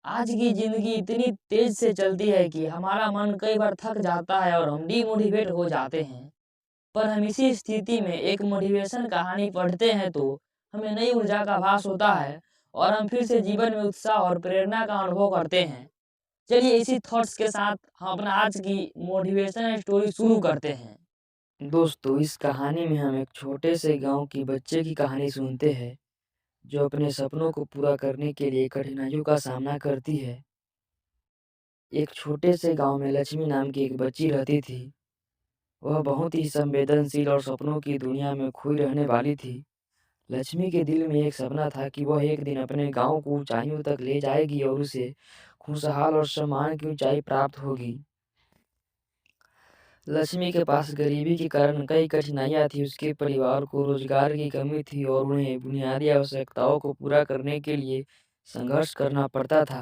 आज की ज़िंदगी इतनी तेज़ से चलती है कि हमारा मन कई बार थक जाता है और हम डिमोटिवेट हो जाते हैं। पर हम इसी स्थिति में एक मोटिवेशन कहानी पढ़ते हैं तो हमें नई ऊर्जा का आभास होता है और हम फिर से जीवन में उत्साह और प्रेरणा का अनुभव करते हैं। चलिए इसी थॉट्स के साथ हम अपना आज की मोटिवेशन स्टोरी शुरू करते हैं। दोस्तों, इस कहानी में हम एक छोटे से गांव की बच्चे की कहानी सुनते हैं जो अपने सपनों को पूरा करने के लिए कठिनाइयों का सामना करती है। एक छोटे से गांव में लक्ष्मी नाम की एक बच्ची रहती थी। वह बहुत ही संवेदनशील और सपनों की दुनिया में खोई रहने वाली थी। लक्ष्मी के दिल में एक सपना था कि वह एक दिन अपने गांव को ऊंचाइयों तक ले जाएगी और उसे खुशहाल और सम्मान की ऊंचाई प्राप्त होगी। लक्ष्मी के पास गरीबी के कारण कई कठिनाइयां थी। उसके परिवार को रोजगार की कमी थी और उन्हें बुनियादी आवश्यकताओं को पूरा करने के लिए संघर्ष करना पड़ता था।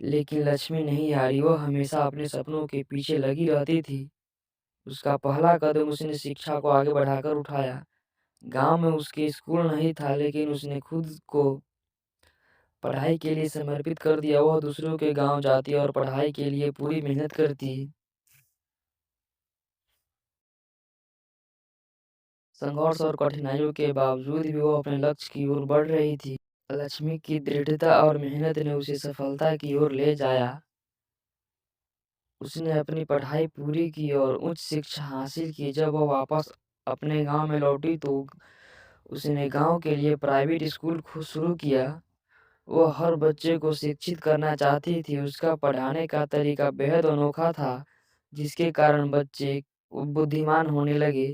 लेकिन लक्ष्मी नहीं हारी, वह हमेशा अपने सपनों के पीछे लगी रहती थी। उसका पहला कदम उसने शिक्षा को आगे बढ़ाकर उठाया। गांव में उसके स्कूल नहीं था, लेकिन उसने खुद को पढ़ाई के लिए समर्पित कर दिया। वह दूसरों के गांव जाती और पढ़ाई के लिए पूरी मेहनत करती। संघर्ष और कठिनाइयों के बावजूद भी वो अपने लक्ष्य की ओर बढ़ रही थी। लक्ष्मी की दृढ़ता और मेहनत ने उसे सफलता की ओर ले जाया। उसने अपनी पढ़ाई पूरी की और उच्च शिक्षा हासिल की। जब वह वापस अपने गांव में लौटी तो उसने गांव के लिए प्राइवेट स्कूल शुरू किया। वो हर बच्चे को शिक्षित करना चाहती थी। उसका पढ़ाने का तरीका बेहद अनोखा था, जिसके कारण बच्चे बुद्धिमान होने लगे।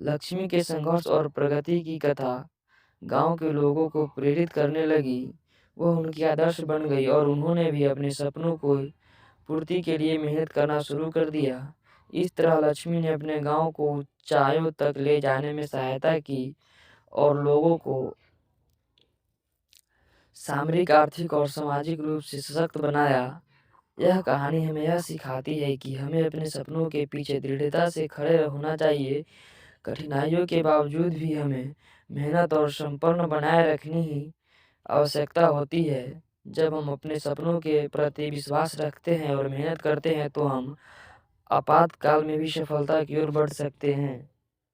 लक्ष्मी के संघर्ष और प्रगति की कथा गांव के लोगों को प्रेरित करने लगी। वह उनकी आदर्श बन गई और उन्होंने भी अपने सपनों को पूर्ति के लिए मेहनत करना शुरू कर दिया। इस तरह लक्ष्मी ने अपने गांव को ऊंचाइयों तक ले जाने में सहायता की और लोगों को सामरिक, आर्थिक और सामाजिक रूप से सशक्त बनाया। यह कहानी हमें यह सिखाती है कि हमें अपने सपनों के पीछे दृढ़ता से खड़े होना चाहिए। कठिनाइयों के बावजूद भी हमें मेहनत और संपन्न बनाए रखनी ही आवश्यकता होती है। जब हम अपने सपनों के प्रति विश्वास रखते हैं और मेहनत करते हैं तो हम आपातकाल में भी सफलता की ओर बढ़ सकते हैं।